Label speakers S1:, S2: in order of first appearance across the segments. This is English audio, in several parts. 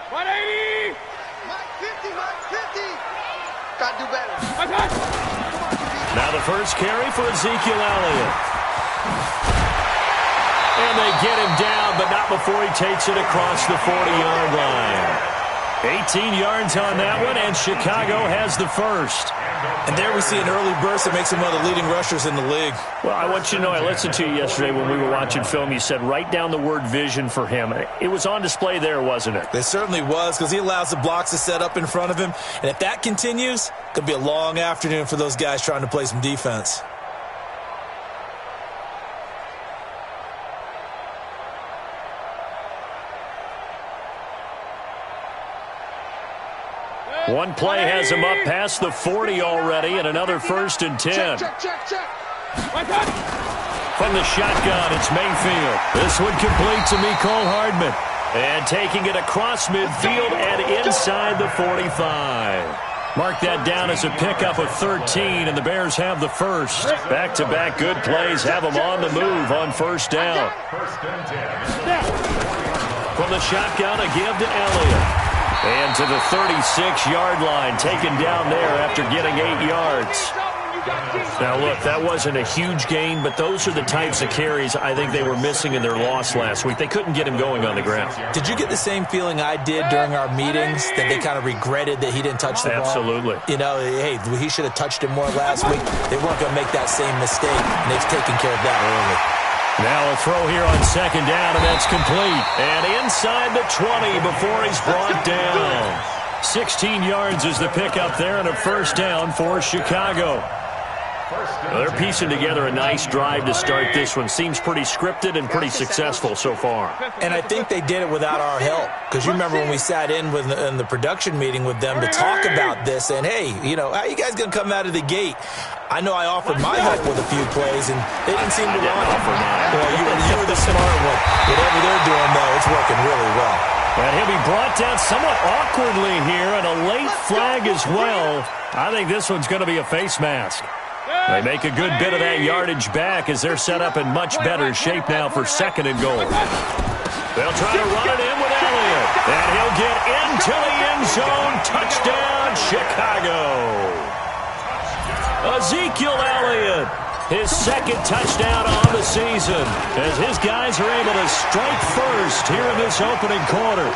S1: 180!
S2: Mike 50, Mike 50! Gotta do better.
S3: Now the first carry for Ezekiel Elliott. And they get him down, but not before he takes it across the 40-yard line. 18 yards on that one, and Chicago has the first.
S4: And there we see an early burst that makes him one of the leading rushers in the league.
S3: Well, I want you to know, I listened to you yesterday when we were watching film. You said write down the word vision for him. It was on display there, wasn't it?
S4: It certainly was, because he allows the blocks to set up in front of him. And if that continues, it could be a long afternoon for those guys trying to play some defense.
S3: One play has him up past the 40 already, and another 1st and 10.
S2: Check.
S3: From the shotgun, it's Mayfield. This one complete to Mecole Hardman. And taking it across midfield and inside the 45. Mark that down as a pickup of 13, and the Bears have the first. Back-to-back good plays have them on the move on 1st down. From the shotgun, a give to Elliott. And to the 36-yard line, taken down there after getting 8 yards. Now, look, that wasn't a huge gain, but those are the types of carries I think they were missing in their loss last week. They couldn't get him going on the ground.
S4: Did you get the same feeling I did during our meetings, that they kind of regretted that he didn't touch the ball?
S3: Absolutely.
S4: You know, hey, he should have touched it more last week. They weren't going to make that same mistake, and they've taken care of that early.
S3: Now a throw here on 2nd down, and that's complete. And inside the 20 before he's brought down. 16 yards is the pickup there, and a 1st down for Chicago. Well, they're piecing together a nice drive to start this one. Seems pretty scripted and pretty successful so far.
S4: And I think they did it without our help. Because you remember when we sat in the production meeting with them to talk about this, and, hey, you know, how are you guys going to come out of the gate? I know I offered my help with a few plays, and they didn't seem to want it. Well, you were the smart one. Whatever they're doing, though, it's working really well.
S3: And he'll be brought down somewhat awkwardly here, and a late flag as well. I think this one's going to be a face mask. They make a good bit of that yardage back as they're set up in much better shape now for 2nd and goal. They'll try to run it in with Elliott, and he'll get into the end zone. Touchdown, Chicago. Ezekiel Elliott, his 2nd touchdown on the season, as his guys are able to strike first here in this opening quarter.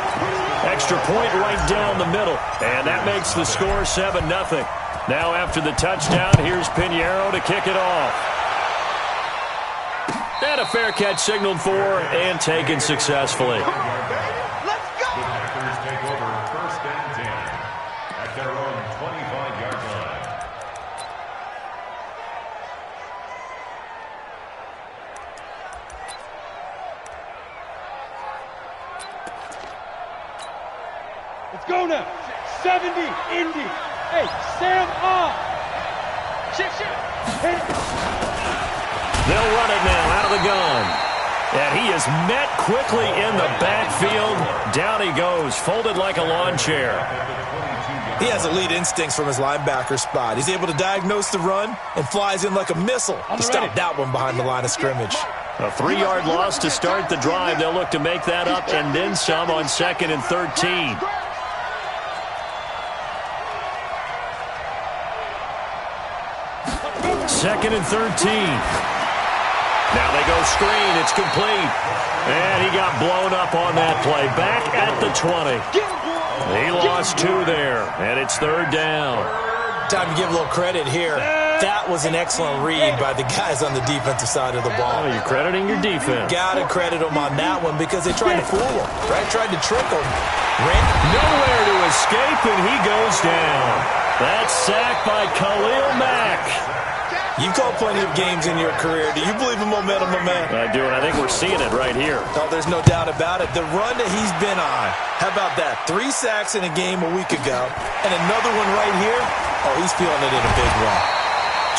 S3: Extra point right down the middle, and that makes the score 7-0. Now after the touchdown, here's Pinheiro to kick it off. And a fair catch signaled for and taken successfully.
S2: Let's go!
S1: Packers take over 1st and 10 at their own 25-yard line.
S5: Let's go now. 70, Indy. Hey, Sam off. Shift. Hit it.
S3: They'll run it now out of the gun. And he is met quickly in the backfield. Down he goes, folded like a lawn chair.
S4: He has elite instincts from his linebacker spot. He's able to diagnose the run and flies in like a missile to stop that one behind the line of scrimmage.
S3: A 3-yard loss to start the drive. They'll look to make that up and then some on 2nd and 13. Second and 13. Now they go screen. It's complete. And he got blown up on that play. Back at the 20. He lost 2 there. And it's 3rd down.
S4: Time to give a little credit here. That was an excellent read by the guys on the defensive side of the ball.
S3: Oh, you're crediting your defense.
S4: Gotta credit them on that one because they tried to fool him, right? Tried to trick him.
S3: Nowhere to escape, and he goes down. That's sacked by Khalil Mack.
S4: You've called plenty of games in your career. Do you believe in momentum, my man?
S3: I do, and I think we're seeing it right here.
S4: No, there's no doubt about it. The run that he's been on. How about that? 3 sacks in a game a week ago, and another one right here. Oh, he's feeling it in a big way.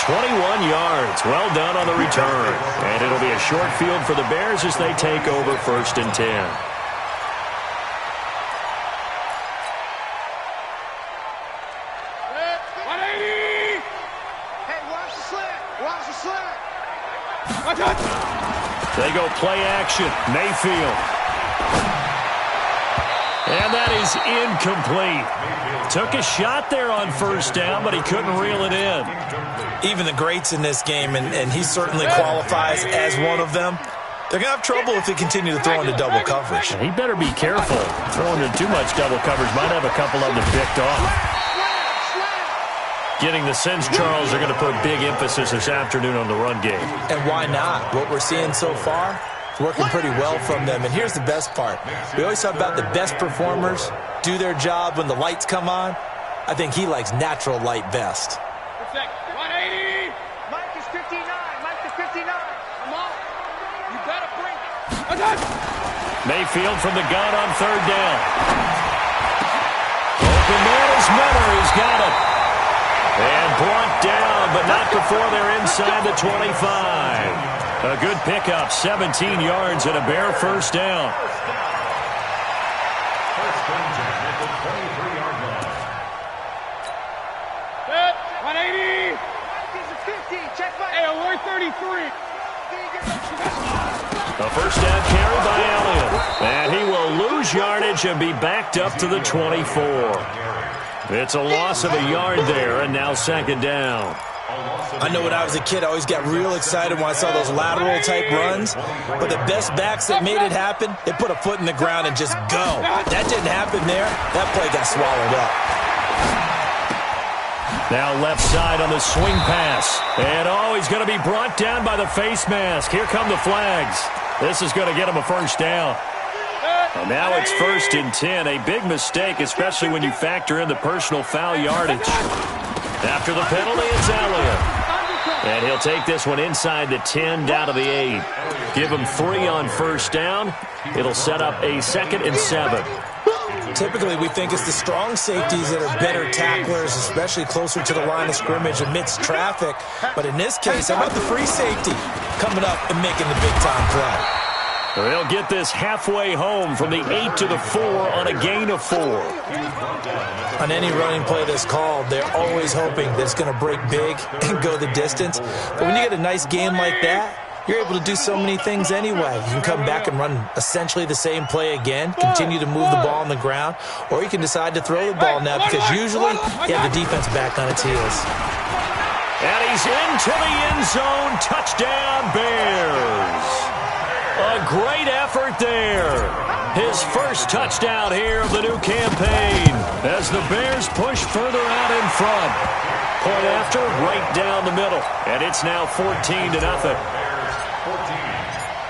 S3: 21 yards. Well done on the return. And it'll be a short field for the Bears as they take over 1st and 10. They go play action. Mayfield. And that is incomplete. Took a shot there on first down, but he couldn't reel it in.
S4: Even the greats in this game, and he certainly qualifies as one of them, they're going to have trouble if they continue to throw into double coverage.
S3: He better be careful. Throwing into too much double coverage might have a couple of them picked off. Getting the sense, Charles, are going to put big emphasis this afternoon on the run game.
S4: And why not? What we're seeing so far is working pretty well from them. And here's the best part. We always talk about the best performers do their job when the lights come on. I think he likes natural light best.
S5: 180.
S2: Mike is 59. Mike to 59.
S5: Come on. You better bring it.
S3: Mayfield from the gun on third down. Open man is Miller. He's got it. And brought down, but not before they're inside the 25. A good pickup, 17 yards and a Bear first down.
S1: First and 10 at the 23-yard line.
S5: Set. 180.
S2: Mike is a 50. Check Mike.
S5: Hey, we're 33.
S3: A first down carry by Elliott. And he will lose yardage and be backed up to the 24. It's a loss of a yard there, and now second down.
S4: I know when I was a kid, I always got real excited when I saw those lateral-type runs. But the best backs that made it happen, they put a foot in the ground and just go. That didn't happen there. That play got swallowed up.
S3: Now left side on the swing pass. And, he's going to be brought down by the face mask. Here come the flags. This is going to get him a first down. And now it's first and 10. A big mistake, especially when you factor in the personal foul yardage. After the penalty, it's Elliott. And he'll take this one inside the 10, down to the 8. Give him 3 on first down. It'll set up a 2nd and 7.
S4: Typically, we think it's the strong safeties that are better tacklers, especially closer to the line of scrimmage amidst traffic. But in this case, how about the free safety coming up and making the big-time play?
S3: They'll get this halfway home from the 8 to the 4 on a gain of 4.
S4: On any running play that's called, they're always hoping that it's going to break big and go the distance. But when you get a nice game like that, you're able to do so many things anyway. You can come back and run essentially the same play again, continue to move the ball on the ground, or you can decide to throw the ball now because usually you have the defense back on its heels.
S3: And he's into the end zone. Touchdown, Bears. A great effort there. His first touchdown here of the new campaign as the Bears push further out in front. Point after, right down the middle. And it's now 14-0.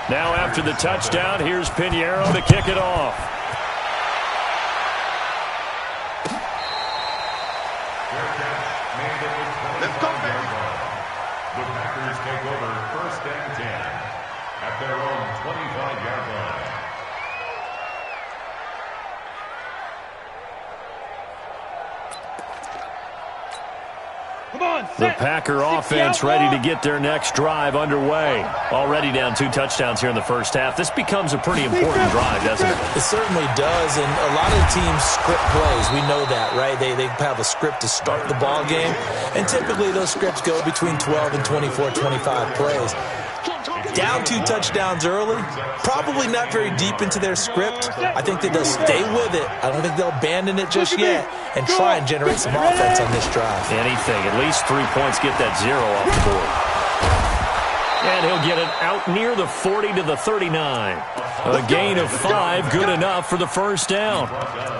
S3: Now after the touchdown, here's Pinheiro to kick it off.
S2: Let's go, Bears.
S1: The Packers take over first and 10 at their own 25-yard line.
S3: The Packer offense ready to get their next drive underway. Already down 2 touchdowns here in the first half. This becomes a pretty important drive, doesn't it?
S4: It certainly does, and a lot of teams script plays. We know that, right? They have a script to start the ball game, and typically those scripts go between 12 and 24, 25 plays. Down 2 touchdowns early, probably not very deep into their script. I think that they'll stay with it. I don't think they'll abandon it just yet and try and generate some offense on this drive.
S3: Anything, at least 3 points, get that 0 off the board. And he'll get it out near the 40 to the 39. A gain of 5, good enough for the first down.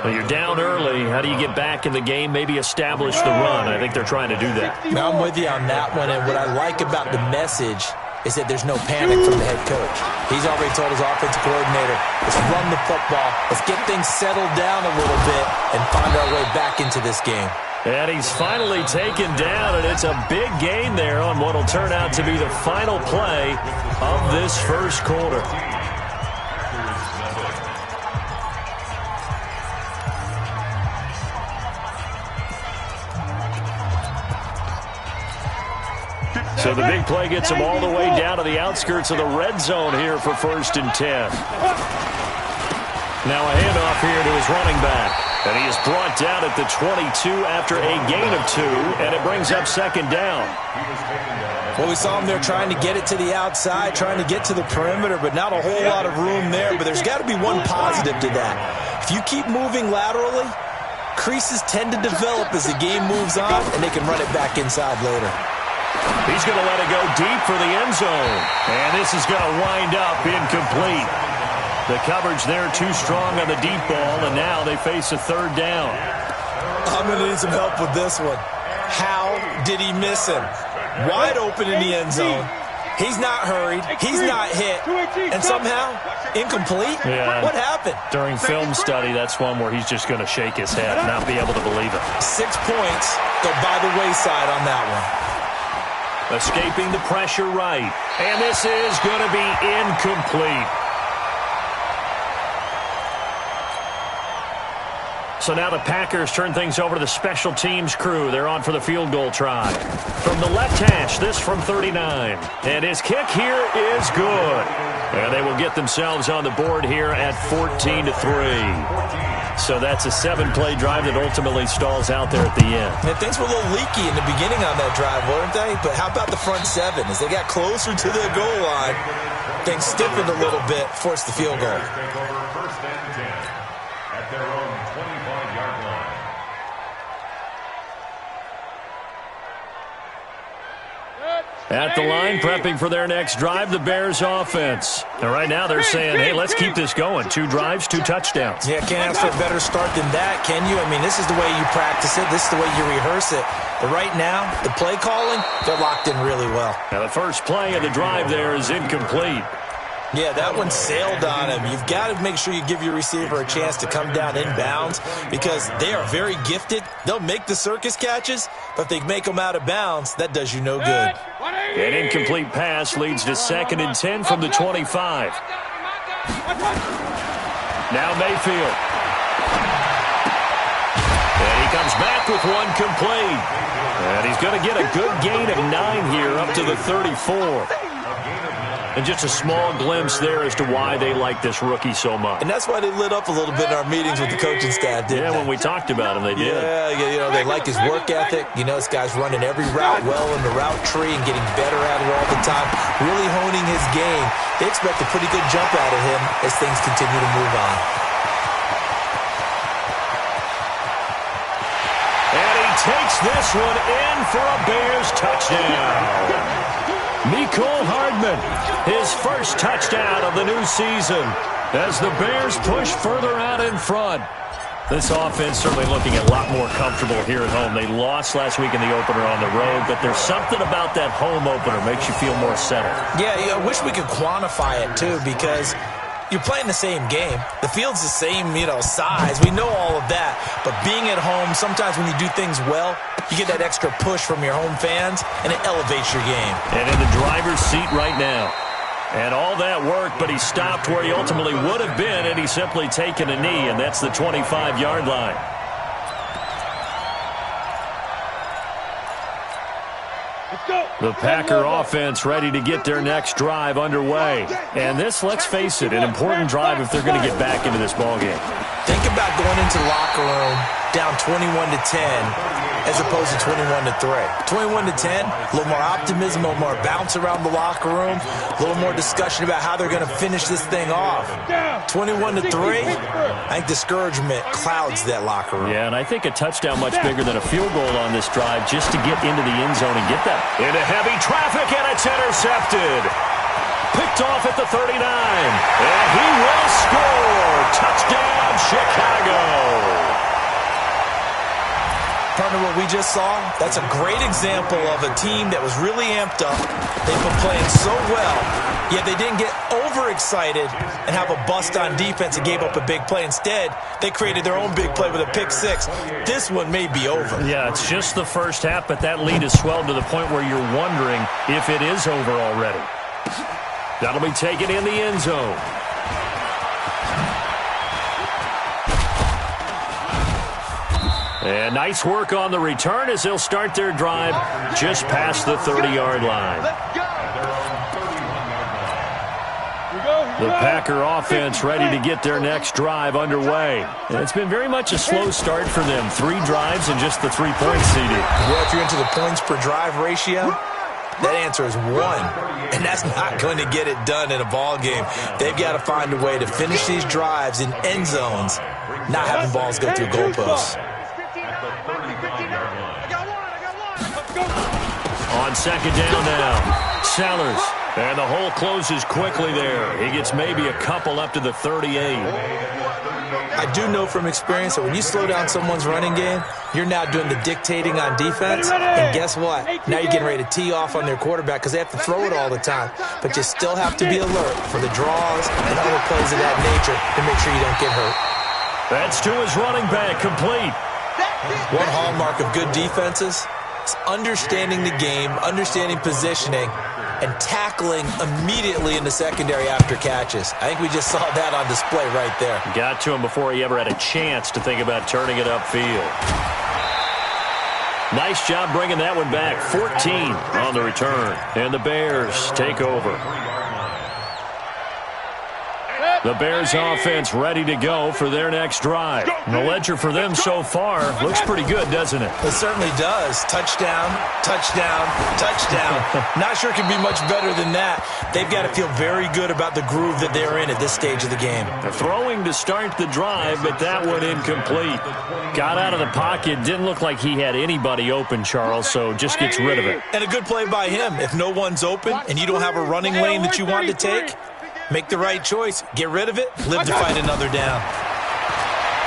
S3: Well, you're down early. How do you get back in the game, maybe establish the run? I think they're trying to do that.
S4: Now, I'm with you on that one, and what I like about the message is that there's no panic from the head coach. He's already told his offensive coordinator, let's run the football, let's get things settled down a little bit and find our way back into this game.
S3: And he's finally taken down, and it's a big gain there on what will turn out to be the final play of this first quarter. So the big play gets him all the way down to the outskirts of the red zone here for first and 10. Now a handoff here to his running back. And he is brought down at the 22 after a gain of 2, and it brings up second down.
S4: Well, we saw him there trying to get it to the outside, trying to get to the perimeter, but not a whole lot of room there. But there's got to be one positive to that. If you keep moving laterally, creases tend to develop as the game moves on, and they can run it back inside later.
S3: He's going to let it go deep for the end zone. And this is going to wind up incomplete. The coverage there too strong on the deep ball, and now they face a third down.
S4: I'm going to need some help with this one. How did he miss him? Wide open in the end zone. He's not hurried. He's not hit. And somehow, incomplete?
S3: Yeah.
S4: What happened?
S3: During film study, that's one where he's just going to shake his head and not be able to believe it.
S4: 6 points go by the wayside on that one.
S3: Escaping the pressure right. And this is going to be incomplete. So now the Packers turn things over to the special teams crew. They're on for the field goal try. From the left hash, this from 39. And his kick here is good. And they will get themselves on the board here at 14-3. So that's a 7-play drive that ultimately stalls out there at the end.
S4: And things were a little leaky in the beginning on that drive, weren't they? But how about the front seven? As they got closer to the goal line, things stiffened a little bit, forced the field goal.
S1: Take over first and 10 at their own 25-yard line.
S3: At the line, prepping for their next drive, the Bears offense. And right now they're saying, hey, let's keep this going. 2 drives, 2 touchdowns.
S4: Yeah, can't ask for a better start than that, can you? I mean, this is the way you practice it. This is the way you rehearse it. But right now, the play calling, they're locked in really well.
S3: Now the first play of the drive there is incomplete.
S4: Yeah, that one sailed on him. You've got to make sure you give your receiver a chance to come down inbounds because they are very gifted. They'll make the circus catches, but if they make them out of bounds, that does you no good.
S3: An incomplete pass leads to 2nd and 10 from the 25. Now Mayfield. And he comes back with one complete. And he's going to get a good gain of 9 here up to the 34. And just a small glimpse there as to why they like this rookie so much.
S4: And that's why they lit up a little bit in our meetings with the coaching staff, didn't they?
S3: When we talked about him, they did.
S4: Yeah, you know, they like his work ethic. You know, this guy's running every route well in the route tree and getting better at it all the time, really honing his game. They expect a pretty good jump out of him as things continue to move on.
S3: And he takes this one in for a Bears touchdown. Mecole Hardman, his first touchdown of the new season as the Bears push further out in front. This offense certainly looking a lot more comfortable here at home. They lost last week in the opener on the road, but there's something about that home opener makes you feel more settled.
S4: Yeah, I wish we could quantify it, too, because you're playing the same game. The field's the same, size. We know all of that. But being at home, sometimes when you do things well, you get that extra push from your home fans, and it elevates your game.
S3: And in the driver's seat right now. And all that work, but he stopped where he ultimately would have been, and he's simply taken a knee, and that's the 25-yard line. The Packer offense ready to get their next drive underway. And this, let's face it, an important drive if they're going to get back into this ballgame.
S4: Think about going into the locker room down 21-10 as opposed to 21-3. 21-10, a little more optimism, a little more bounce around the locker room, a little more discussion about how they're going to finish this thing off. 21-3, I think discouragement clouds that locker room.
S3: Yeah, and I think a touchdown much bigger than a field goal on this drive just to get into the end zone and get that into heavy traffic, and it's intercepted. Picked off at the 39, and he will score. Touchdown, Chicago.
S4: Partner, what we just saw, that's a great example of a team that was really amped up. They've been playing so well, yet they didn't get overexcited and have a bust on defense and gave up a big play. Instead, they created their own big play with a pick six. This one may be over.
S3: Yeah, it's just the first half, but that lead has swelled to the point where you're wondering if it is over already. That'll be taken in the end zone. And nice work on the return as they'll start their drive just past the 30-yard line. The Packer offense ready to get their next drive underway. And it's been very much a slow start for them. 3 drives and just the 3 points, CD.
S4: Well, if you're into the points per drive ratio, That answer is 1. And that's not going to get it done in a ball game. They've got to find a way to finish these drives in end zones, not having balls go through goalposts.
S3: On second down now, Sellers. And the hole closes quickly there. He gets maybe a couple up to the 38.
S4: I do know from experience that when you slow down someone's running game, you're now doing the dictating on defense. And guess what? Now you're getting ready to tee off on their quarterback because they have to throw it all the time. But you still have to be alert for the draws and other plays of that nature to make sure you don't get hurt.
S3: That's to his running back, complete.
S4: One hallmark of good defenses is understanding the game, understanding positioning, and tackling immediately in the secondary after catches. I think we just saw that on display right there.
S3: Got to him before he ever had a chance to think about turning it upfield. Nice job bringing that one back. 14 on the return. And the Bears take over. The Bears offense ready to go for their next drive. The ledger for them so far looks pretty good, doesn't it?
S4: It certainly does. Touchdown, touchdown, touchdown. Not sure it can be much better than that. They've got to feel very good about the groove that they're in at this stage of the game.
S3: They're throwing to start the drive, but that one incomplete. Got out of the pocket. Didn't look like he had anybody open, Charles, so just gets rid of it.
S4: And a good play by him. If no one's open and you don't have a running lane that you want to take, make the right choice. Get rid of it. Live to fight another down.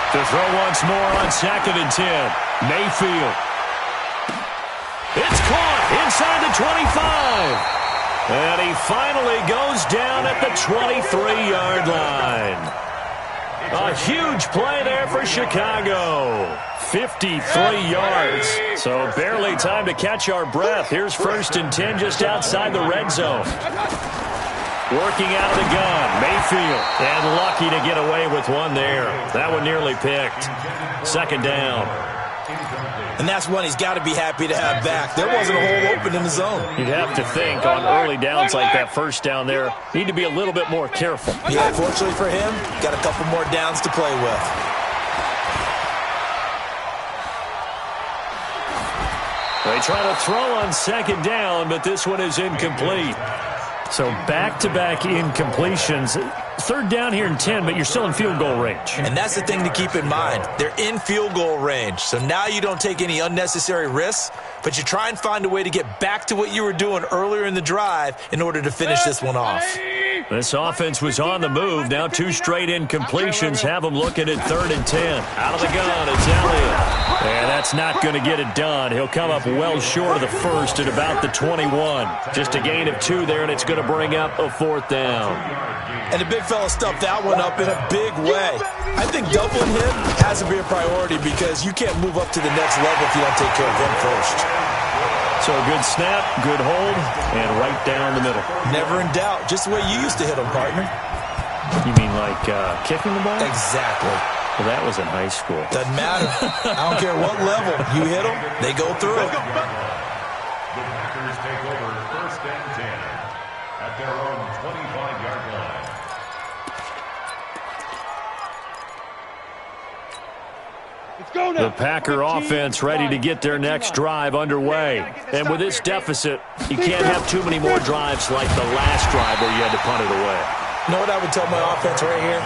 S3: To throw once more on second and 10. Mayfield. It's caught inside the 25. And he finally goes down at the 23-yard line. A huge play there for Chicago. 53 yards. So barely time to catch our breath. Here's first and 10 just outside the red zone. Working out of the gun, Mayfield, and lucky to get away with one there. That one nearly picked. Second down.
S4: And that's one he's got to be happy to have back. There wasn't a hole open in the zone.
S3: You'd have to think on early downs like that first down there, need to be a little bit more careful.
S4: Yeah, fortunately for him, got a couple more downs to play with.
S3: They try to throw on second down, but this one is incomplete. So back-to-back incompletions. Third down here in 10, but you're still in field goal range.
S4: And that's the thing to keep in mind. They're in field goal range. So now you don't take any unnecessary risks, but you try and find a way to get back to what you were doing earlier in the drive in order to finish this one off.
S3: This offense was on the move. Now 2 straight incompletions have them looking at third and 10. Out of the gun, it's Elliott. And that's not going to get it done. He'll come up well short of the first at about the 21. Just a gain of 2 there, and it's going to bring up a fourth down.
S4: And the big fella stuffed that one up in a big way. I think doubling him has to be a priority because you can't move up to the next level if you don't take care of him first.
S3: So a good snap, good hold, and right down the middle.
S4: Never in doubt. Just the way you used to hit him, partner.
S3: You mean like kicking the ball?
S4: Exactly.
S3: Well, that was in high school.
S4: Doesn't matter. I don't care what level. You hit them, they go through it.
S1: The Packers take over first and 10 at their own 25-yard line.
S3: The Packer offense ready to get their next drive underway. And with this deficit, you can't have too many more drives like the last drive where you had to punt it away.
S4: You know what I would tell my offense right here?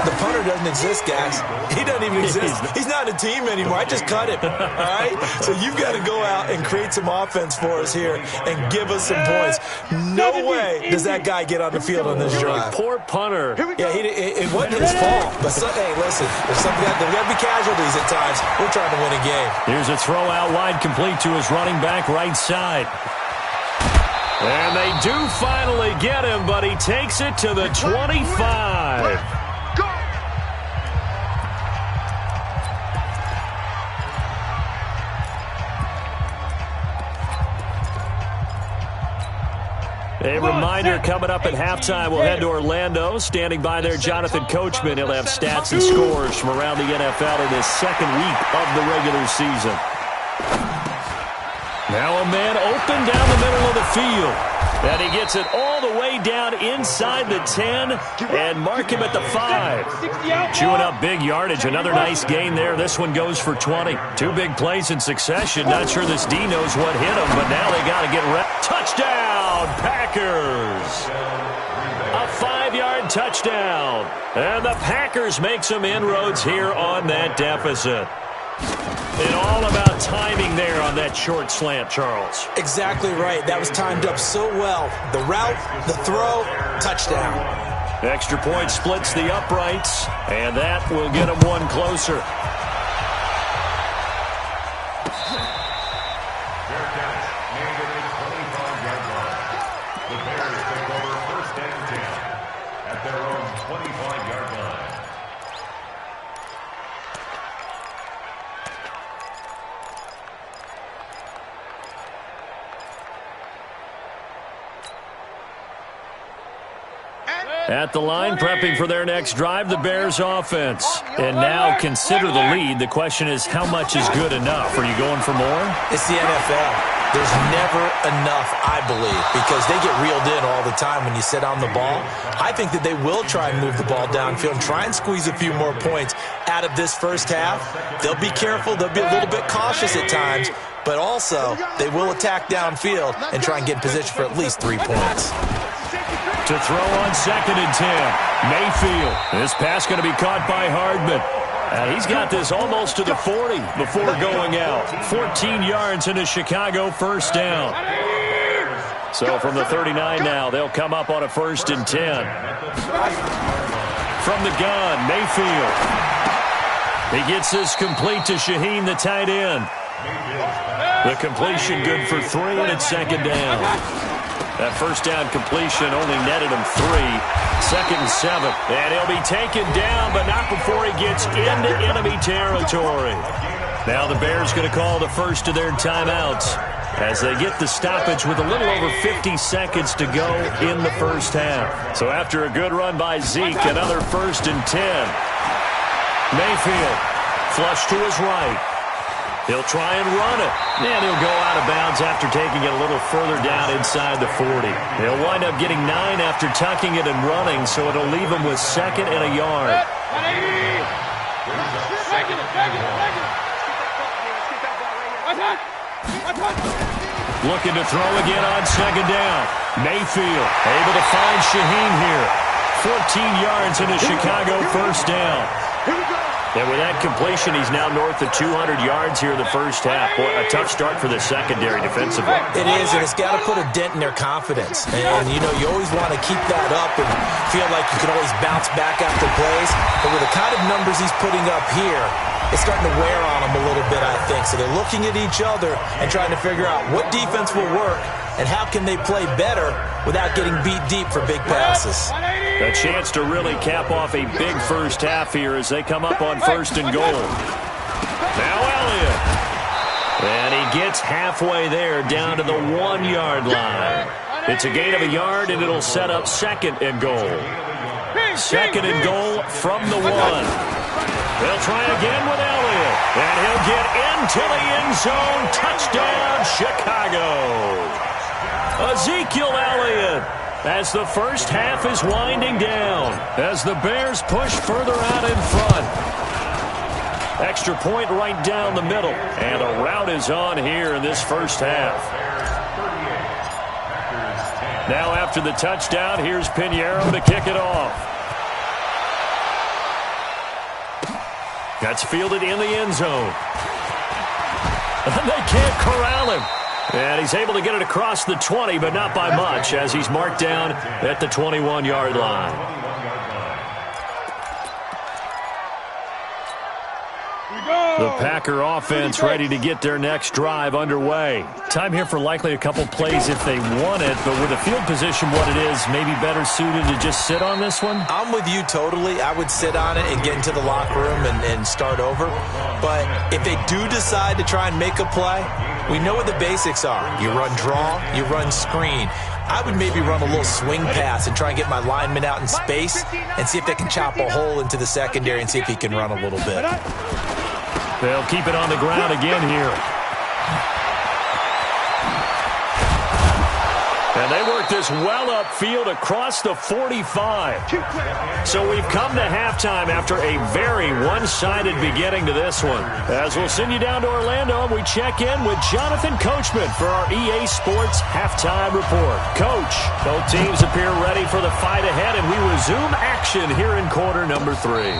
S4: The punter doesn't exist, guys. He doesn't even exist. He's not a team anymore. I just cut him, all right? So you've got to go out and create some offense for us here and give us some points. No way does that guy get on the field on this drive.
S3: Poor punter.
S4: Yeah, it wasn't his fault. But, hey, listen, there's got to be casualties at times. We're trying to win a game.
S3: Here's a throw out wide complete to his running back right side. And they do finally get him, but he takes it to the 25. A reminder coming up at halftime, we'll head to Orlando. Standing by there, Jonathan Coachman. He'll have stats and scores from around the NFL in his second week of the regular season. Now a man open down the middle of the field. And he gets it all the way down inside the 10 and mark him at the 5. Chewing up big yardage. Another nice gain there. This one goes for 20. 2 big plays in succession. Not sure this D knows what hit him, but now they got to get ready. Touchdown, Packers! A 5-yard touchdown. And the Packers make some inroads here on that deficit. And all about timing there on that short slant, Charles.
S4: Exactly right. That was timed up so well. The route, the throw, touchdown.
S3: Extra point splits the uprights, and that will get them one closer.
S1: Fair catch made at the 25-yard line. The Bears take over first and 10 at their own 25-yard line.
S3: At the line, prepping for their next drive, the Bears offense. And now consider the lead. The question is, how much is good enough? Are you going for more?
S4: It's the NFL. There's never enough, I believe, because they get reeled in all the time when you sit on the ball. I think that they will try and move the ball downfield and try and squeeze a few more points out of this first half. They'll be careful. They'll be a little bit cautious at times, but also they will attack downfield and try and get in position for at least 3 points.
S3: To throw on 2nd and 10. Mayfield. This pass going to be caught by Hardman. He's got this almost to the 40 before going out. 14 yards into Chicago, first down. So from the 39 now, they'll come up on a 1st and 10. From the gun, Mayfield. He gets this complete to Shaheen, the tight end. The completion good for 3, and it's 2nd down. That first down completion only netted him 3. 2nd and 7. And he'll be taken down, but not before he gets into enemy territory. Now the Bears going to call the first of their timeouts as they get the stoppage with a little over 50 seconds to go in the first half. So after a good run by Zeke, another 1st and 10. Mayfield, flush to his right. He'll try and run it. And he'll go out of bounds after taking it a little further down inside the 40. He'll wind up getting 9 after tucking it and running, so it'll leave him with 2nd and a yard. Looking to throw again on 2nd down. Mayfield able to find Shaheen here. 14 yards into Chicago, first down. And with that completion, he's now north of 200 yards here in the first half. Boy, a tough start for the secondary defensively.
S4: It is, and it's got to put a dent in their confidence. And, you know, you always want to keep that up and feel like you can always bounce back after plays. But with the kind of numbers he's putting up here, it's starting to wear on them a little bit, I think. So they're looking at each other and trying to figure out what defense will work and how can they play better without getting beat deep for big passes.
S3: A chance to really cap off a big first half here as they come up on 1st and goal. Now Elliott. And he gets halfway there down to the 1-yard line. It's a gain of a yard, and it'll set up 2nd and goal. 2nd and goal from the 1. They'll try again with Elliott. And he'll get into the end zone. Touchdown, Chicago. Ezekiel Elliott. As the first half is winding down, as the Bears push further out in front. Extra point right down the middle, and a rout is on here in this first half. Now after the touchdown, here's Pinheiro to kick it off. That's fielded in the end zone. And they can't corral him. And he's able to get it across the 20, but not by much, as he's marked down at the 21-yard line. The Packer offense ready to get their next drive underway. Time here for likely a couple plays if they want it, but with the field position what it is, maybe better suited to just sit on this one?
S4: I'm with you totally. I would sit on it and get into the locker room and start over. But if they do decide to try and make a play, we know what the basics are. You run draw, you run screen. I would maybe run a little swing pass and try and get my lineman out in space and see if they can chop a hole into the secondary and see if he can run a little bit.
S3: They'll keep it on the ground again here. And they work this well upfield across the 45. So we've come to halftime after a very one-sided beginning to this one. As we'll send you down to Orlando, we check in with Jonathan Coachman for our EA Sports Halftime Report. Coach, both teams appear ready for the fight ahead, and we resume action here in quarter number 3.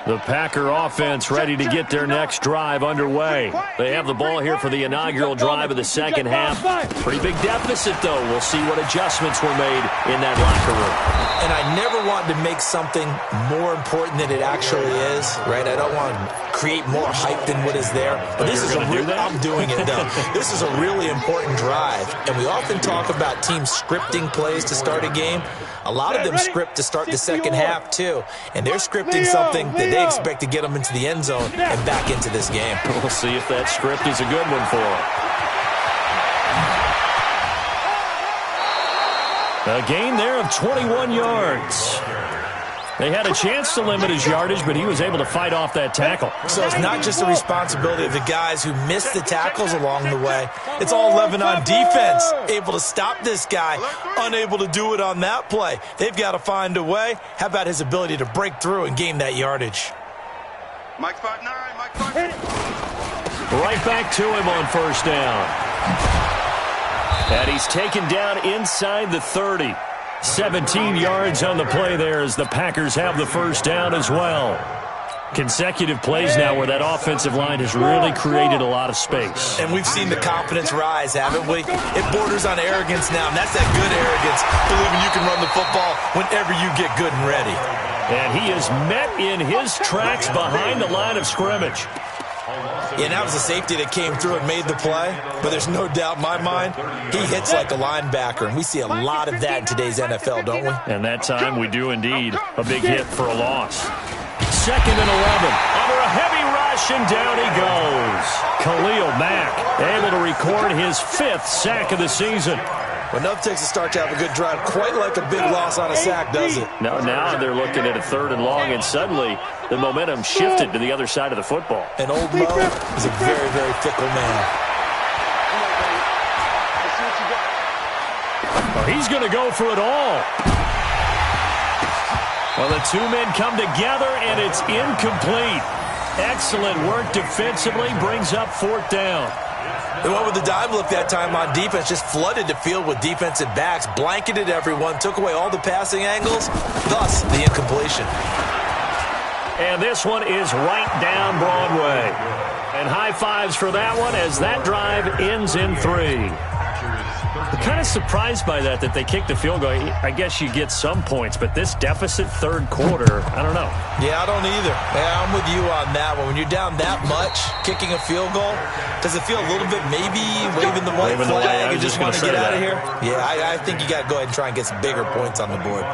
S3: The Packer offense ready to get their next drive underway. They have the ball here for the inaugural drive of the second half. Pretty big deficit, though. We'll see what adjustments were made in that locker room.
S4: And I never want to make something more important than it actually is, right? I don't want to create more hype than what is there. But this is I'm doing it, though. This is a really important drive. And we often talk about teams scripting plays to start a game. A lot of them script to start the second half, too. And they're scripting something that they expect to get them into the end zone and back into this game.
S3: We'll see if that script is a good one for them. A gain there of 21 yards. They had a chance to limit his yardage, but he was able to fight off that tackle.
S4: So it's not just the responsibility of the guys who missed the tackles along the way. It's all 11 on defense, able to stop this guy, unable to do it on that play. They've got to find a way. How about his ability to break through and gain that yardage?
S2: Mike 5'9", Mike 5'9".
S3: Right back to him on first down. And he's taken down inside the 30. 17 yards on the play there as the Packers have the first down as well. Consecutive plays now where that offensive line has really created a lot of space.
S4: And we've seen the confidence rise, haven't we? It borders on arrogance now, and that's that good arrogance, believing you can run the football whenever you get good and ready.
S3: And he is met in his tracks behind the line of scrimmage.
S4: Yeah, and that was a safety that came through and made the play, but there's no doubt in my mind, he hits like a linebacker, and we see a lot of that in today's NFL, don't we?
S3: And that time we do indeed. A big hit for a loss. Second and 11. Under a heavy rush, and down he goes. Khalil Mack able to record his 5th sack of the season.
S4: Well, enough takes to start to have a good drive. Quite like a big loss on a sack, does it?
S3: Now they're looking at a 3rd and long, and suddenly the momentum shifted to the other side of the football.
S4: And old Mo is a very, very fickle man.
S3: Well, he's going to go for it all. Well, the two men come together, and it's incomplete. Excellent work defensively, brings up 4th down.
S4: They went with the dime look that time on defense, just flooded the field with defensive backs, blanketed everyone, took away all the passing angles, thus the incompletion.
S3: And this one is right down Broadway. And high fives for that one as that drive ends in 3. I'm kind of surprised by that they kicked the field goal. I guess you get some points, but this deficit 3rd quarter, I don't know.
S4: Yeah, I don't either. Yeah, I'm with you on that one. When you're down that much, kicking a field goal, does it feel a little bit maybe waving the white flag and just want to get out of here? Yeah, I think you got to go ahead and try and get some bigger points on the board.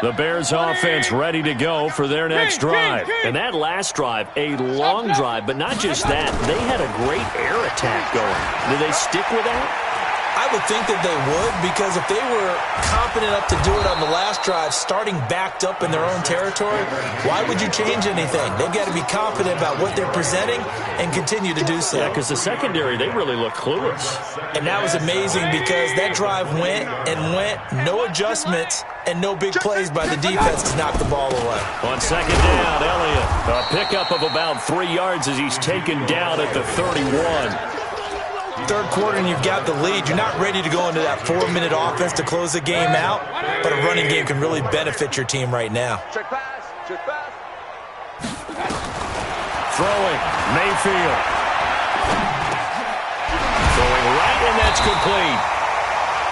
S3: The Bears offense ready to go for their next drive. And that last drive, a long drive, but not just that. They had a great air attack going. Do they stick with that?
S4: I would think that they would, because if they were confident enough to do it on the last drive, starting backed up in their own territory, why would you change anything? They've got to be confident about what they're presenting and continue to do so.
S3: Yeah, because the secondary, they really look clueless.
S4: And that was amazing because that drive went and went, no adjustments, and no big plays by the defense to knock the ball away.
S3: On second down, Elliott, a pickup of about 3 yards as he's taken down at the 31.
S4: 3rd quarter and you've got the lead. You're not ready to go into that 4-minute offense to close the game out, but a running game can really benefit your team right now.
S2: Check pass. Check pass.
S3: Throwing, Mayfield. Throwing right, and that's complete.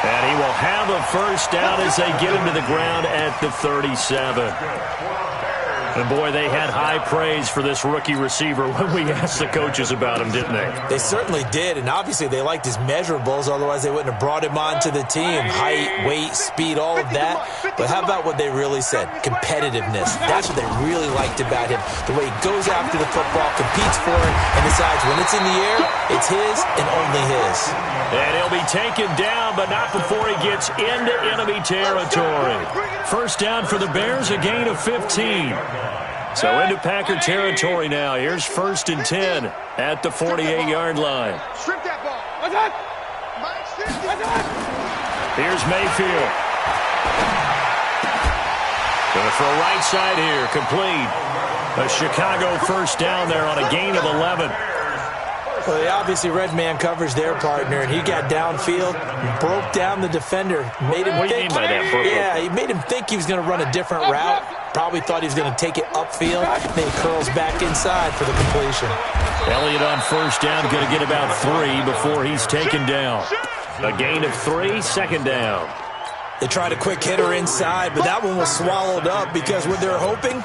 S3: And he will have a first down as they get him to the ground at the 37. And, boy, they had high praise for this rookie receiver when we asked the coaches about him, didn't they?
S4: They certainly did, and obviously they liked his measurables. Otherwise, they wouldn't have brought him onto the team. Height, weight, speed, all of that. But how about what they really said? Competitiveness. That's what they really liked about him. The way he goes after the football, competes for it, and decides when it's in the air, it's his and only his.
S3: And he'll be taken down, but not before he gets into enemy territory. First down for the Bears, a gain of 15. So into Packer territory now. Here's 1st and 10 at the 48-yard line.
S2: Strip that ball.
S3: Here's Mayfield. Going to throw right side here, complete. A Chicago first down there on a gain of 11.
S4: Well, they obviously read man coverage their partner, and he got downfield, broke down the defender, made him
S3: What do you
S4: think.
S3: mean by that?
S4: Yeah, he made him think he was going to run a different route. Probably thought he was going to take it upfield. Then he curls back inside for the completion.
S3: Elliott on first down, going to get about 3 before he's taken down. A gain of 3, second down.
S4: They tried a quick hitter inside, but that one was swallowed up because what they're hoping,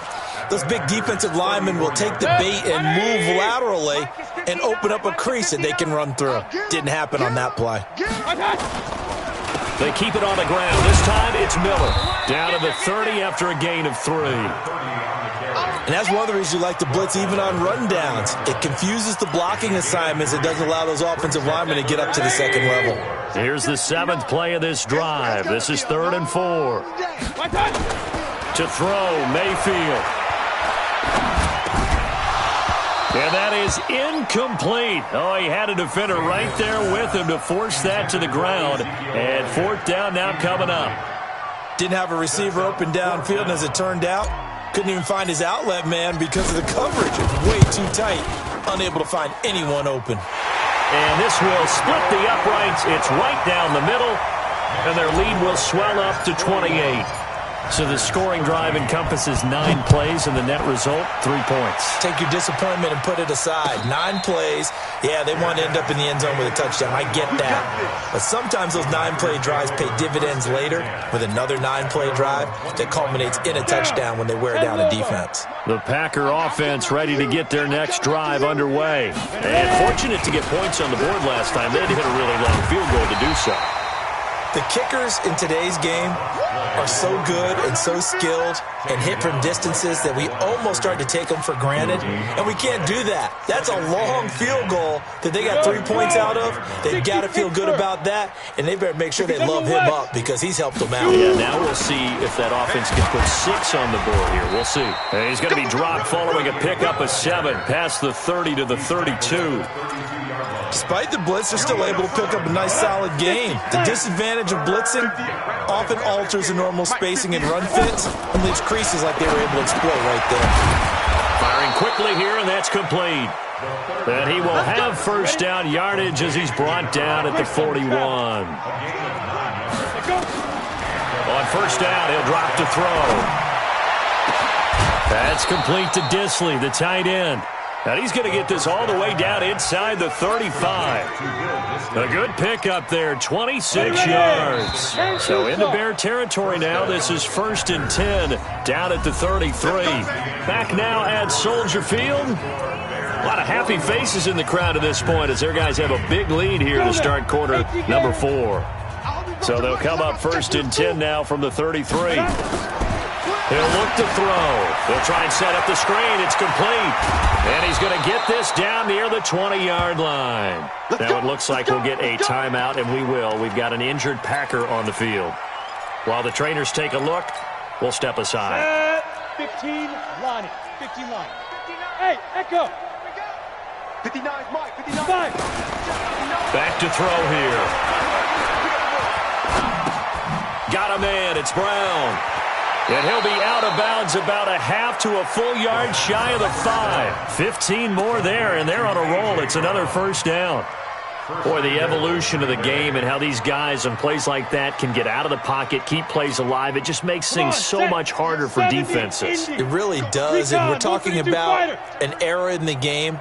S4: those big defensive linemen will take the bait and move laterally and open up a crease that they can run through. Didn't happen on that play.
S3: They keep it on the ground. This time it's Miller. Down to the 30 after a gain of 3.
S4: And that's one of the reasons you like to blitz even on rundowns. It confuses the blocking assignments. It doesn't allow those offensive linemen to get up to the second level.
S3: Here's the 7th play of this drive. This is 3rd and 4. To throw, Mayfield. And that is incomplete. Oh, he had a defender right there with him to force that to the ground. And 4th down now coming up.
S4: Didn't have a receiver open downfield, and as it turned out, couldn't even find his outlet man because of the coverage. It's way too tight. Unable to find anyone open.
S3: And this will split the uprights. It's right down the middle. And their lead will swell up to 28. So the scoring drive encompasses 9 plays, and the net result, 3 points.
S4: Take your disappointment and put it aside. 9 plays. Yeah, they want to end up in the end zone with a touchdown. I get that. But sometimes those 9-play drives pay dividends later with another 9-play drive that culminates in a touchdown when they wear down a defense.
S3: The Packer offense ready to get their next drive underway. And fortunate to get points on the board last time. They had to hit a really long field goal to do so.
S4: The kickers in today's game are so good and so skilled and hit from distances that we almost start to take them for granted, and we can't do that. That's a long field goal that they got 3 points out of. They've got to feel good about that, and they better make sure they love him up because he's helped them out.
S3: Yeah, now we'll see if that offense can put 6 on the board here. We'll see. And he's going to be dropped following a pickup of 7 past the 30 to the 32.
S4: Despite the blitz, they're still able to pick up a nice, solid game. The disadvantage of blitzing often alters the normal spacing and run fits and leaves creases like they were able to exploit right there.
S3: Firing quickly here, and that's complete. And he will have first down yardage as he's brought down at the 41. On first down, he'll drop to throw. That's complete to Disley, the tight end. And he's going to get this all the way down inside the 35. A good pickup there, 26 yards. So into Bear territory now. This is 1st and 10 down at the 33. Back now at Soldier Field. A lot of happy faces in the crowd at this point as their guys have a big lead here to start quarter number 4. So they'll come up 1st and 10 now from the 33. He'll look to throw. They'll try and set up the screen. It's complete. And he's going to get this down near the 20-yard line. Now it looks like we'll get a timeout, and we will. We've got an injured Packer on the field. While the trainers take a look, we'll step aside.
S5: 15, Lonnie. 15, Lonnie. Hey, Echo.
S2: 59, Mike. 59.
S3: Back to throw here. Got a man. It's Brown. And he'll be out of bounds about a half to a full yard shy of the 5. 15 more there, and they're on a roll. It's another first down. Boy, the evolution of the game and how these guys on plays like that can get out of the pocket, keep plays alive, it just makes things so much harder for defenses.
S4: It really does, and we're talking about an era in the game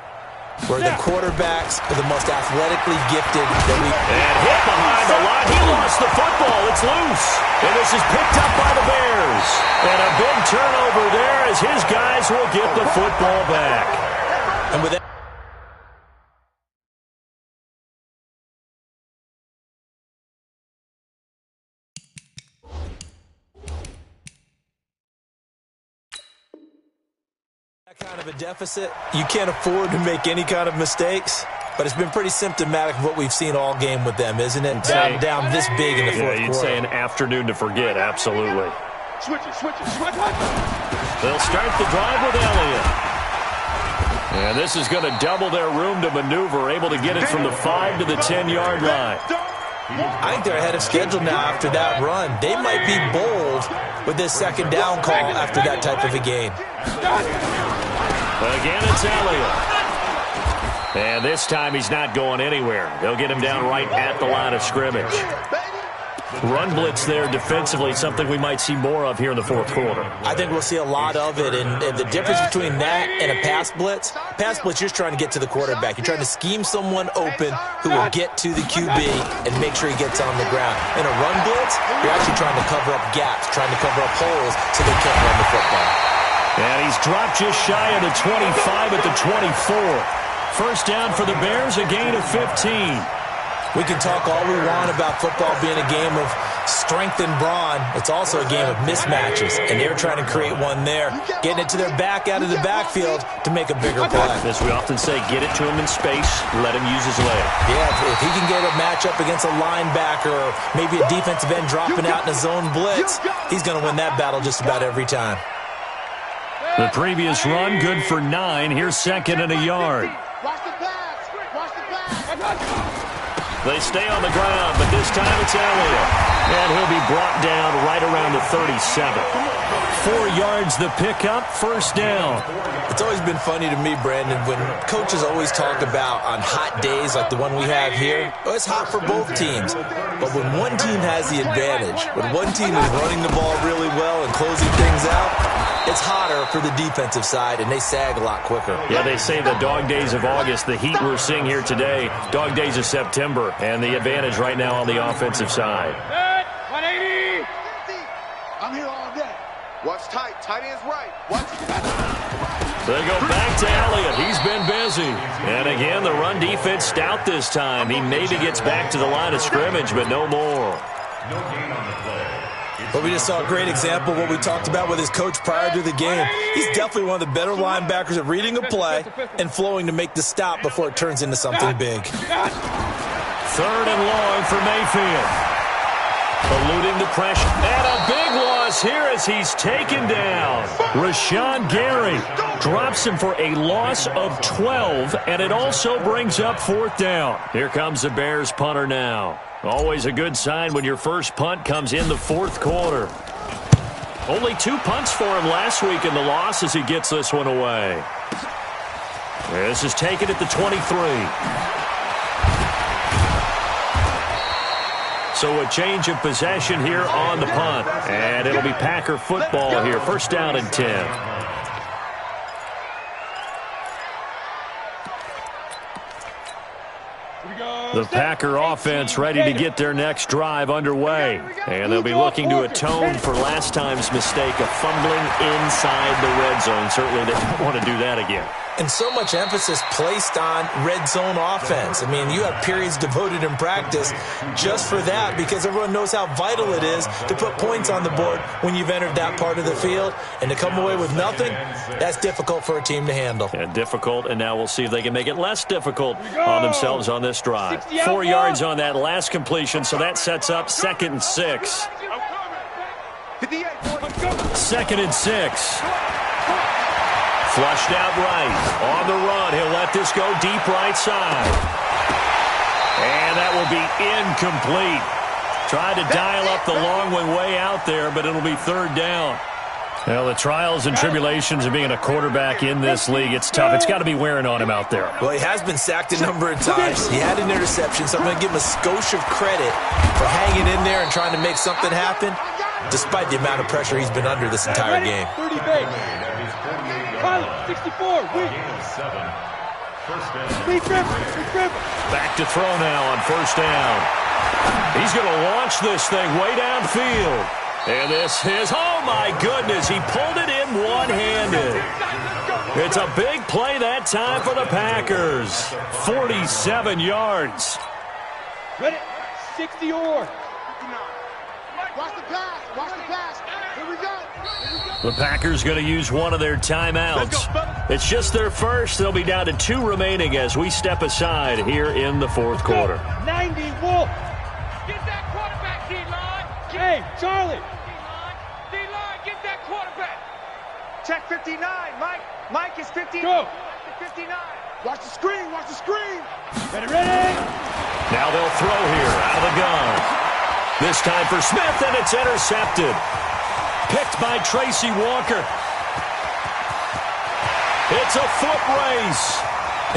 S4: where the quarterbacks are the most athletically gifted that we...
S3: And hit behind the line. He lost the football. It's loose. And this is picked up by the Bears. And a big turnover there as his guys will get the football back.
S4: And with that... kind of a deficit, you can't afford to make any kind of mistakes, but it's been pretty symptomatic of what we've seen all game with them, isn't it? Down this big in the fourth quarter.
S3: You'd say an afternoon to forget, absolutely.
S5: Switch it.
S3: They'll start the drive with Elliott. And this is going to double their room to maneuver, able to get it from the 5 to the 10-yard line.
S4: I think they're ahead of schedule now after that run. They might be bold with this second down call after that type of a game.
S3: Again, it's Elliott. And this time he's not going anywhere. They'll get him down right at the line of scrimmage. Run blitz there defensively, something we might see more of here in the fourth quarter.
S4: I think we'll see a lot of it, and the difference between that and a pass blitz, you're just trying to get to the quarterback. You're trying to scheme someone open who will get to the QB and make sure he gets on the ground. In a run blitz, you're actually trying to cover up gaps, trying to cover up holes so they can't run the football.
S3: And he's dropped just shy of the 25 at the 24. First down for the Bears, a gain of 15.
S4: We can talk all we want about football being a game of strength and brawn. It's also a game of mismatches, and they're trying to create one there, getting it to their back out of the backfield to make a bigger play.
S3: As we often say, get it to him in space, let him use his leg.
S4: Yeah, if he can get a matchup against a linebacker or maybe a defensive end dropping out in a zone blitz, he's going to win that battle just about every time.
S3: The previous run, good for 9. Here's second and a yard.
S2: Watch the pass.
S3: They stay on the ground, but this time it's Elliott. And he'll be brought down right around the 37. 4 yards the pickup, first down.
S4: It's always been funny to me, Brandon, when coaches always talk about on hot days like the one we have here, it's hot for both teams. But when one team has the advantage, when one team is running the ball really well and closing things out, it's hotter for the defensive side, and they sag a lot quicker.
S3: Yeah, they say the dog days of August, the heat we're seeing here today, dog days of September, and the advantage right now on the offensive side.
S5: 180.
S2: I'm here all day. Watch tight. Tight end's right. Watch.
S3: They go back to Elliott. He's been busy. And again, the run defense stout this time. He maybe gets back to the line of scrimmage, but no more.
S1: No gain on the play.
S4: But we just saw a great example of what we talked about with his coach prior to the game. He's definitely one of the better linebackers at reading a play and flowing to make the stop before it turns into something big.
S3: 3rd and long for Mayfield. Eluding the pressure. And a big loss here as he's taken down. Rashawn Gary drops him for a loss of 12, and it also brings up 4th down. Here comes the Bears punter now. Always a good sign when your first punt comes in the 4th quarter. Only 2 punts for him last week in the loss as he gets this one away. This is taken at the 23. So a change of possession here on the punt. And it'll be Packer football here. First down and 10. The Packer offense ready to get their next drive underway. And they'll be looking to atone for last time's mistake of fumbling inside the red zone. Certainly they don't want to do that again.
S4: And so much emphasis placed on red zone offense. I mean, you have periods devoted in practice just for that because everyone knows how vital it is to put points on the board when you've entered that part of the field. And to come away with nothing, that's difficult for a team to handle.
S3: Yeah, difficult, and now we'll see if they can make it less difficult on themselves on this drive. 4 yards on that last completion, so that sets up 2nd and 6. 2nd and 6. Flushed out right. On the run, he'll let this go deep right side. And that will be incomplete. Tried to dial up the long one way out there, but it'll be 3rd down. Well, the trials and tribulations of being a quarterback in this league, it's tough. It's got to be wearing on him out there.
S4: Well, he has been sacked a number of times. He had an interception, so I'm going to give him a skosh of credit for hanging in there and trying to make something happen, despite the amount of pressure he's been under this entire game.
S5: 30 base. 64, win.
S3: Back to throw now on first down. He's going to launch this thing way downfield. And this is, oh my goodness, he pulled it in one-handed. It's a big play that time for the Packers. 47 yards.
S5: Ready? 60 or.
S2: Watch the pass. Watch the pass. Here we go.
S3: The Packers going to use one of their timeouts. It's just their first. They'll be down to 2 remaining as we step aside here in the fourth quarter.
S5: 90, Wolf. Get that quarterback, D-line. Hey, Charlie. D-line, get that quarterback.
S6: Check 59, Mike. Mike is 59.
S5: Go.
S6: 59.
S2: Watch the screen. Watch the screen.
S5: Ready.
S3: Now they'll throw here out of the gun. This time for Smith, and it's intercepted. Picked by Tracy Walker. It's a foot race.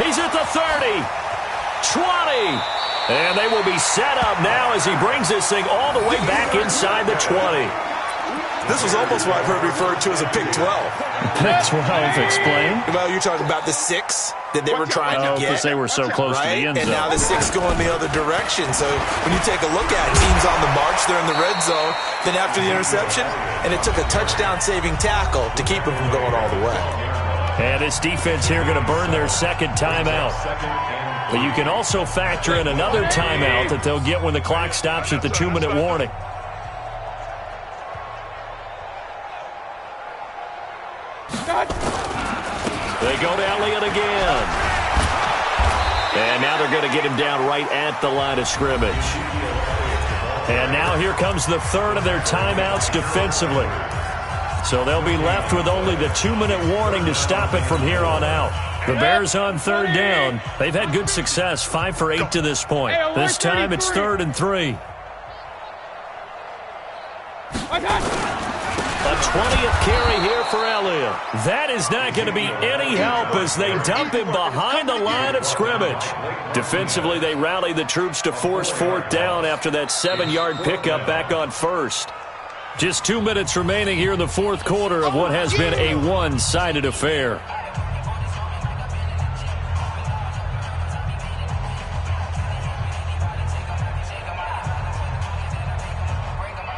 S3: He's at the 30, 20, and they will be set up now as he brings this thing all the way back inside the 20.
S4: This was almost what I've heard referred to as a pick 12.
S3: Pick 12, explain.
S4: Well, you're talking about the 6 that they were trying to get.
S3: Because they were so close to the end zone.
S4: And now the 6 going the other direction. So when you take a look at it, teams on the march, they're in the red zone. Then after the interception, and it took a touchdown-saving tackle to keep them from going all the way.
S3: And this defense here going to burn their second timeout. But you can also factor in another timeout that they'll get when the clock stops at the 2-minute warning. They go to Elliott again. And now they're going to get him down right at the line of scrimmage. And now here comes the third of their timeouts defensively. So they'll be left with only the 2-minute warning to stop it from here on out. The Bears on third down. They've had good success, 5 for 8 to this point. This time it's 3rd and 3. A 20th carry here for Elliott. That is not going to be any help as they dump him behind the line of scrimmage. Defensively, they rally the troops to force 4th down after that 7-yard pickup back on first. Just 2 minutes remaining here in the fourth quarter of what has been a one-sided affair.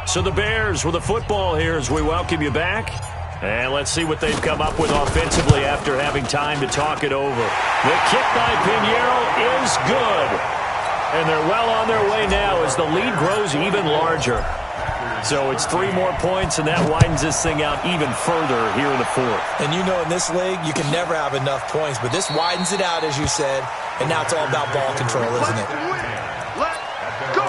S3: So the Bears with the football here as we welcome you back. And let's see what they've come up with offensively after having time to talk it over. The kick by Pinheiro is good. And they're well on their way now as the lead grows even larger. So it's 3 more points, and that widens this thing out even further here in the fourth.
S4: And you know in this league, you can never have enough points, but this widens it out, as you said, and now it's all about ball control, isn't it?
S2: Let's go.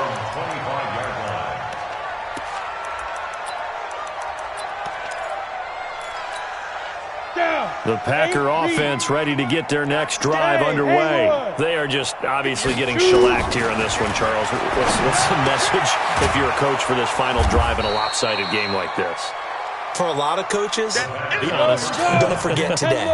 S3: The Packer offense ready to get their next drive underway. They are just obviously getting shellacked here in this one, Charles. What's the message if you're a coach for this final drive in a lopsided game like this?
S4: For a lot of coaches,
S3: be honest.
S4: Don't forget today.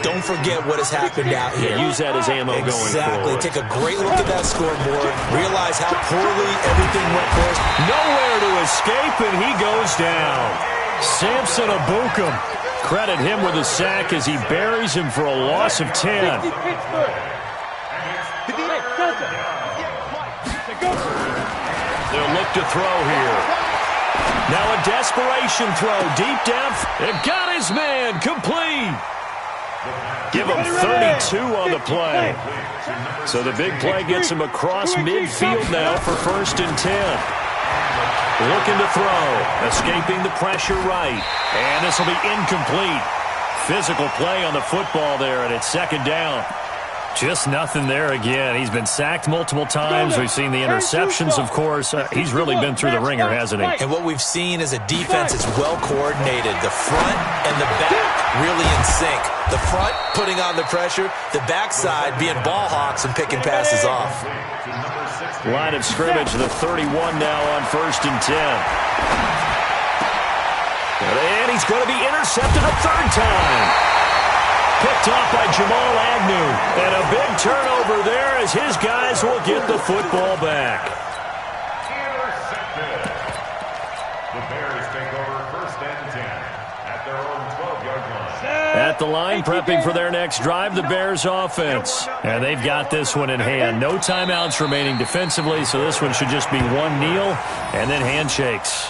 S4: Don't forget what has happened out here.
S3: Use that as ammo going forward.
S4: Exactly. Take a great look at that scoreboard. Realize how poorly everything went for us.
S3: Nowhere to escape, and he goes down. Samson Ebukam. Credit him with a sack as he buries him for a loss of 10. They'll look to throw here. Now a desperation throw deep down. They've got his man complete. Give him 32 on the play. So the big play gets him across midfield now for 1st and 10. Looking to throw. Escaping the pressure right. And this will be incomplete. Physical play on the football there, and it's 2nd down. Just nothing there again. He's been sacked multiple times. We've seen the interceptions, of course. He's really been through the ringer, hasn't he?
S4: And what we've seen is a defense that's well coordinated. The front and the back really in sync. The front putting on the pressure. The backside being ball hawks and picking passes off.
S3: Line of scrimmage, the 31 now on 1st and 10. And he's going to be intercepted a 3rd time. Picked off by Jamal Agnew. And a big turnover there as his guys will get the football back.
S1: Intercepted. The Bears take over 1st and 10 at their own 25-yard line.
S3: At the line, prepping for their next drive, the Bears offense. And they've got this one in hand. No timeouts remaining defensively, so this one should just be one kneel and then handshakes.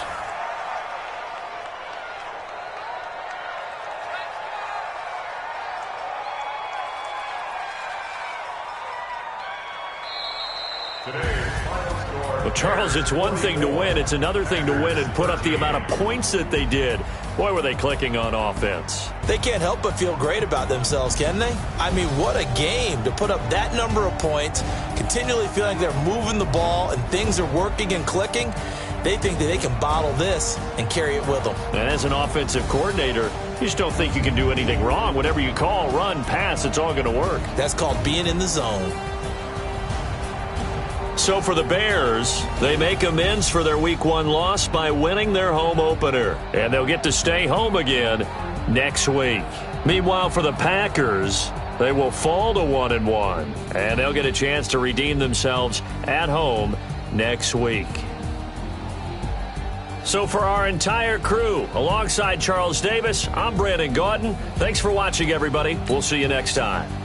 S3: Well, Charles, it's one thing to win. It's another thing to win and put up the amount of points that they did. Boy, were they clicking on offense.
S4: They can't help but feel great about themselves, can they? I mean, what a game to put up that number of points, continually feeling like they're moving the ball and things are working and clicking. They think that they can bottle this and carry it with them.
S3: And as an offensive coordinator, you just don't think you can do anything wrong. Whatever you call, run, pass, it's all going to work.
S4: That's called being in the zone.
S3: So for the Bears, they make amends for their Week 1 loss by winning their home opener. And they'll get to stay home again next week. Meanwhile, for the Packers, they will fall to 1-1. And they'll get a chance to redeem themselves at home next week. So for our entire crew, alongside Charles Davis, I'm Brandon Gaudin. Thanks for watching, everybody. We'll see you next time.